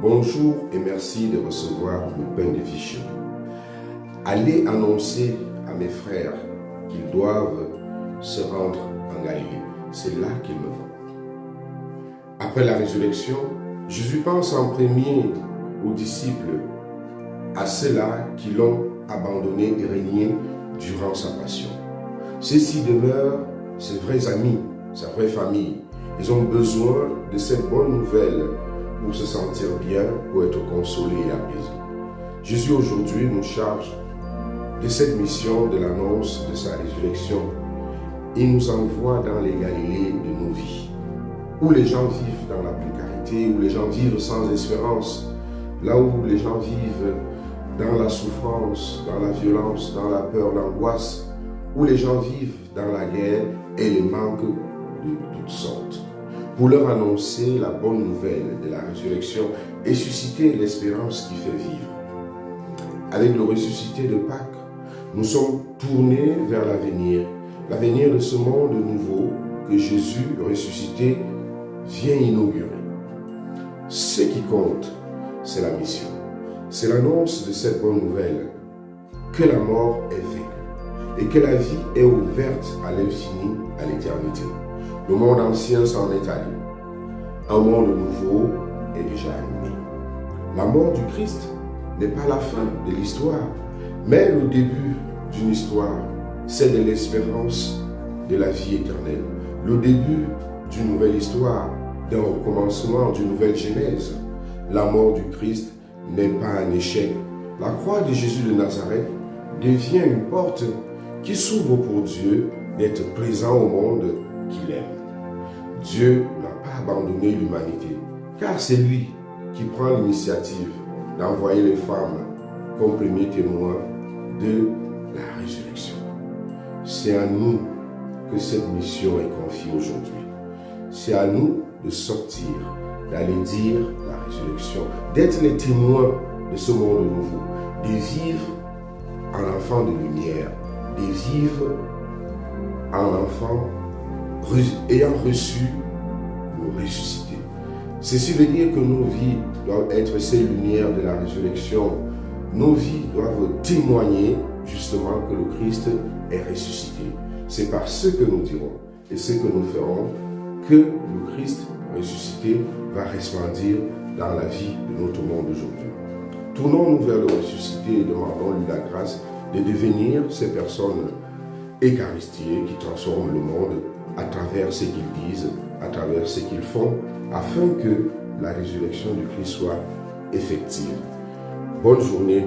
Bonjour et merci de recevoir le pain de vie chéri. Allez annoncer à mes frères qu'ils doivent se rendre en Galilée. C'est là qu'ils me vont. Après la résurrection, Jésus pense en premier aux disciples, à ceux-là qui l'ont abandonné et régné durant sa passion. Ceux-ci demeurent ses vrais amis, sa vraie famille. Ils ont besoin de cette bonne nouvelle pour se sentir bien, pour être consolés et apaisés. Jésus aujourd'hui nous charge de cette mission de l'annonce de sa résurrection. Il nous envoie dans les Galilées de nos vies, où les gens vivent dans la précarité, où les gens vivent sans espérance, là où les gens vivent dans la souffrance, dans la violence, dans la peur, l'angoisse, où les gens vivent dans la guerre et les manques de toutes sortes, pour leur annoncer la bonne nouvelle de la résurrection et susciter l'espérance qui fait vivre. Avec le ressuscité de Pâques, nous sommes tournés vers l'avenir de ce monde nouveau que Jésus, ressuscité, vient inaugurer. Ce qui compte, c'est la mission. C'est l'annonce de cette bonne nouvelle, que la mort est vaincue et que la vie est ouverte à l'infini, à l'éternité. Le monde ancien s'en est allé. Un monde nouveau est déjà né. La mort du Christ n'est pas la fin de l'histoire, mais le début d'une histoire. C'est de l'espérance de la vie éternelle. Le début d'une nouvelle histoire, d'un recommencement, d'une nouvelle genèse. La mort du Christ n'est pas un échec. La croix de Jésus de Nazareth devient une porte qui s'ouvre pour Dieu d'être présent au monde qu'il aime. Dieu n'a pas abandonné l'humanité, car c'est lui qui prend l'initiative d'envoyer les femmes comme premiers témoins de la résurrection. C'est à nous que cette mission est confiée aujourd'hui. C'est à nous de sortir, d'aller dire la résurrection, d'être les témoins de ce monde nouveau, de vivre en enfant de lumière, de vivre en enfant ayant reçu le ressuscité. Ceci veut dire que nos vies doivent être ces lumières de la résurrection. Nos vies doivent témoigner justement que le Christ est ressuscité. C'est par ce que nous dirons et ce que nous ferons que le Christ ressuscité va resplendir dans la vie de notre monde aujourd'hui. Tournons-nous vers le ressuscité et demandons-lui la grâce de devenir ces personnes eucharistiées qui transforment le monde à travers ce qu'ils disent, à travers ce qu'ils font, afin que la résurrection du Christ soit effective. Bonne journée.